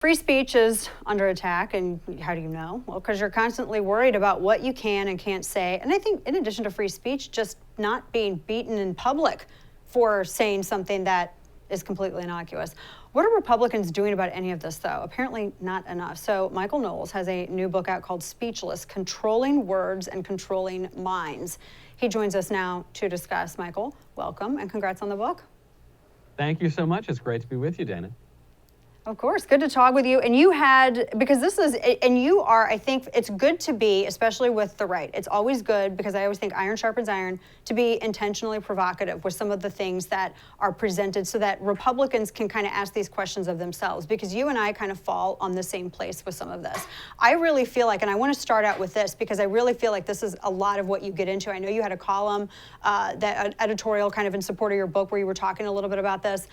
Free speech is under attack, and how do you know? Well, because you're constantly worried about what you can and can't say. And I think in addition to free speech, just not being beaten in public for saying something that is completely innocuous. What are Republicans doing about any of this, though? Apparently not enough. So Michael Knowles has a new book out called Speechless: Controlling Words and Controlling Minds. He joins us now to discuss. Michael, welcome, and congrats on the book. Thank you so much. It's great to be with you, Dana. Of course, good to talk with you. And you had, because this is, and you are, I think it's good to be, especially with the right. It's always good, because I always think iron sharpens iron, to be intentionally provocative with some of the things that are presented so that Republicans can kind of ask these questions of themselves, because you and I kind of fall on the same place with some of this. I really feel like, and I want to start out with this, because I really feel like this is a lot of what you get into. I know you had a column, that editorial kind of in support of your book where you were talking a little bit about this.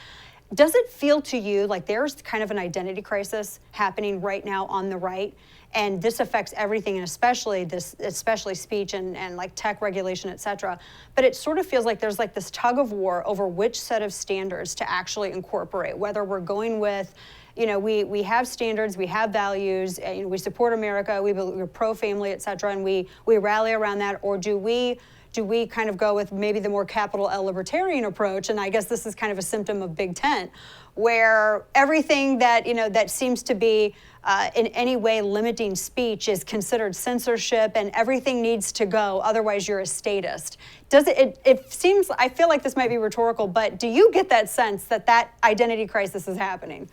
Does it feel to you like there's kind of an identity crisis happening right now on the right, and this affects everything, and especially speech and like tech regulation, et cetera? But it sort of feels like there's like this tug of war over which set of standards to actually incorporate, whether we're going with, you know, we have standards, we have values, we support America, we're pro-family, et cetera, and we rally around that, or do we kind of go with maybe the more capital L libertarian approach? And I guess this is kind of a symptom of Big Tent, where everything that, that seems to be in any way limiting speech is considered censorship, and everything needs to go, otherwise you're a statist. It seems, I feel like this might be rhetorical, but do you get that sense that that identity crisis is happening?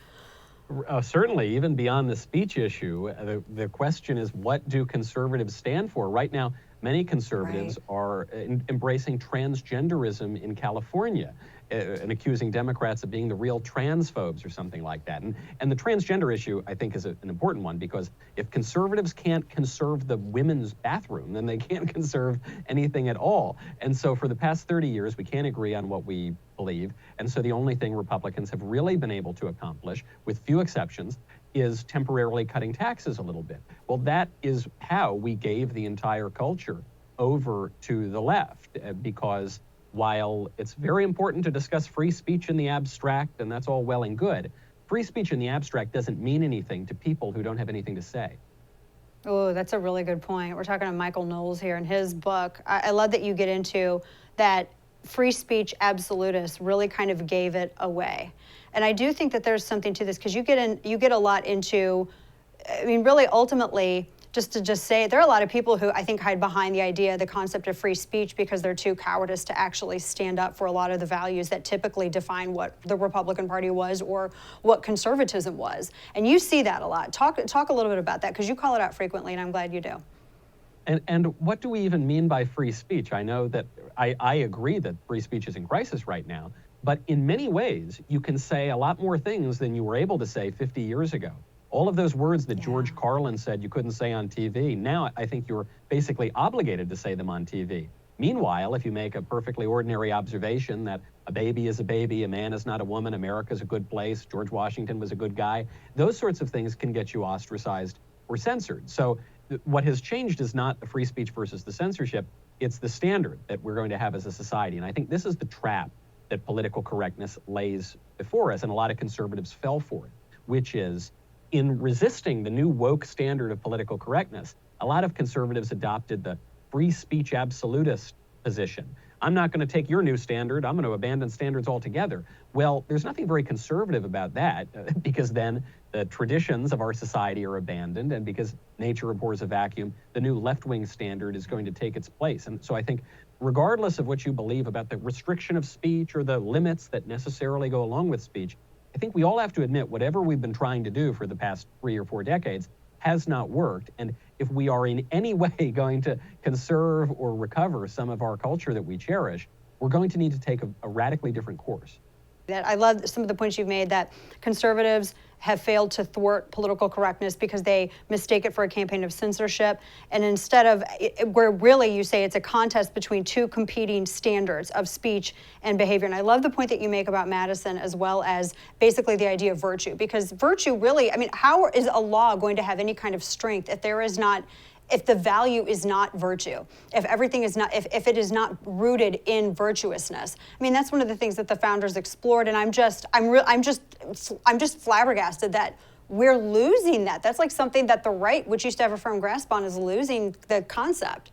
Certainly, even beyond the speech issue, the question is, what do conservatives stand for? Right now, many conservatives are embracing transgenderism in California and accusing Democrats of being the real transphobes or something like that. And the transgender issue, I think, is an important one, because if conservatives can't conserve the women's bathroom, then they can't conserve anything at all. And so for the past 30 years, we can't agree on what we believe. And so the only thing Republicans have really been able to accomplish, with few exceptions, is temporarily cutting taxes a little bit. Well, that is how we gave the entire culture over to the left, because while it's very important to discuss free speech in the abstract, and that's all well and good, free speech in the abstract doesn't mean anything to people who don't have anything to say. Oh, that's a really good point. We're talking to Michael Knowles here in his book. I love that you get into that free speech absolutists really kind of gave it away. And I do think that there's something to this, because you get a lot into, I mean, really ultimately, just to say, there are a lot of people who I think hide behind the idea, the concept of free speech, because they're too cowardice to actually stand up for a lot of the values that typically define what the Republican Party was or what conservatism was. And you see that a lot. Talk a little bit about that, because you call it out frequently, and I'm glad you do. And what do we even mean by free speech? I know that I agree that free speech is in crisis right now, but in many ways, you can say a lot more things than you were able to say 50 years ago. All of those words that George Carlin said you couldn't say on TV, now I think you're basically obligated to say them on TV. Meanwhile, if you make a perfectly ordinary observation that a baby is a baby, a man is not a woman, America's a good place, George Washington was a good guy, those sorts of things can get you ostracized or censored. So what has changed is not the free speech versus the censorship, it's the standard that we're going to have as a society. And I think this is the trap that political correctness lays before us, and a lot of conservatives fell for it, which is, in resisting the new woke standard of political correctness, a lot of conservatives adopted the free speech absolutist position. I'm not going to take your new standard, I'm going to abandon standards altogether. Well, there's nothing very conservative about that, because then the traditions of our society are abandoned, and because nature abhors a vacuum, the new left-wing standard is going to take its place. And so I think, regardless of what you believe about the restriction of speech or the limits that necessarily go along with speech, I think we all have to admit whatever we've been trying to do for the past 3 or 4 decades has not worked. And if we are in any way going to conserve or recover some of our culture that we cherish, we're going to need to take a radically different course. I love some of the points you've made, that conservatives have failed to thwart political correctness because they mistake it for a campaign of censorship. And instead of, where really you say it's a contest between two competing standards of speech and behavior. And I love the point that you make about Madison, as well as basically the idea of virtue, because virtue really, I mean, how is a law going to have any kind of strength if there is not, if the value is not virtue, if everything is not, if it is not rooted in virtuousness? I mean, that's one of the things that the founders explored, and I'm just flabbergasted that we're losing that. That's like something that the right, which used to have a firm grasp on, is losing the concept.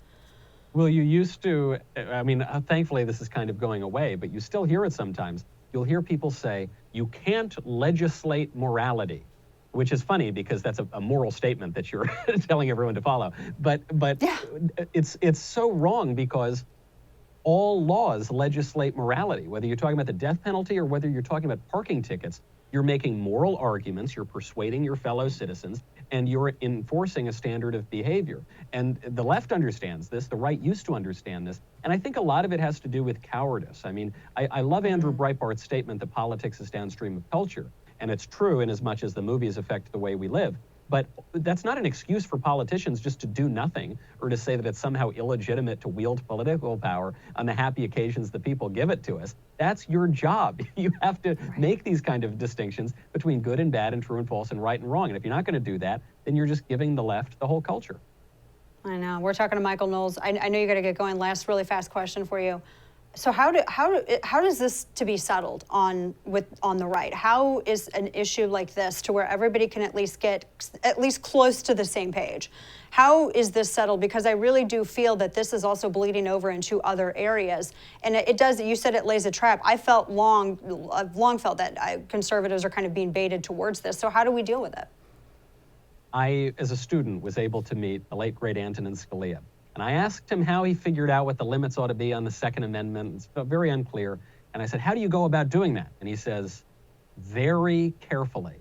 Well, you used to, I mean, thankfully this is kind of going away, but you still hear it sometimes. You'll hear people say, you can't legislate morality, which is funny because that's a moral statement that you're telling everyone to follow. But Yeah. it's so wrong, because all laws legislate morality. Whether you're talking about the death penalty or whether you're talking about parking tickets, you're making moral arguments, you're persuading your fellow citizens, and you're enforcing a standard of behavior. And the left understands this, the right used to understand this, and I think a lot of it has to do with cowardice. I mean, I love Andrew Breitbart's statement that politics is downstream of culture, and it's true in as much as the movies affect the way we live. But that's not an excuse for politicians just to do nothing, or to say that it's somehow illegitimate to wield political power on the happy occasions the people give it to us. That's your job. You have to make these kind of distinctions between good and bad and true and false and right and wrong. And if you're not going to do that, then you're just giving the left the whole culture. I know. We're talking to Michael Knowles. I know you got to get going. Last really fast question for you. So how does this to be settled on the right? How is an issue like this to where everybody can at least get at least close to the same page? How is this settled? Because I really do feel that this is also bleeding over into other areas, and it does. You said it lays a trap. I've long felt that conservatives are kind of being baited towards this. So how do we deal with it? I, as a student, was able to meet the late great Antonin Scalia. And I asked him how he figured out what the limits ought to be on the Second Amendment. It's very unclear. And I said, how do you go about doing that? And he says, very carefully,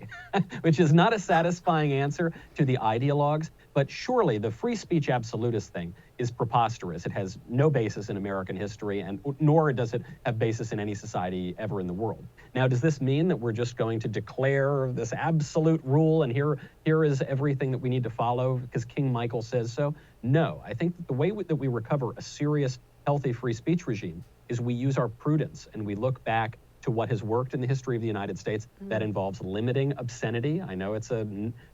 which is not a satisfying answer to the ideologues. But surely the free speech absolutist thing is preposterous. It has no basis in American history, and nor does it have basis in any society ever in the world. Now, does this mean that we're just going to declare this absolute rule and here is everything that we need to follow because King Michael says so? No. I think that the way that we recover a serious, healthy free speech regime is we use our prudence and we look back to what has worked in the history of the United States. That involves limiting obscenity. I know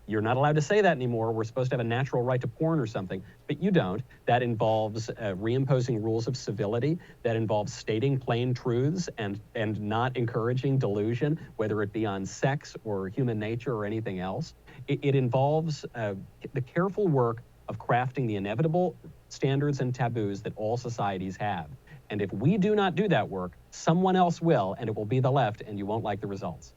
you're not allowed to say that anymore. We're supposed to have a natural right to porn or something, but you don't. That involves reimposing rules of civility. That involves stating plain truths and not encouraging delusion, whether it be on sex or human nature or anything else. It involves the careful work of crafting the inevitable standards and taboos that all societies have. And if we do not do that work, someone else will, and it will be the left, and you won't like the results.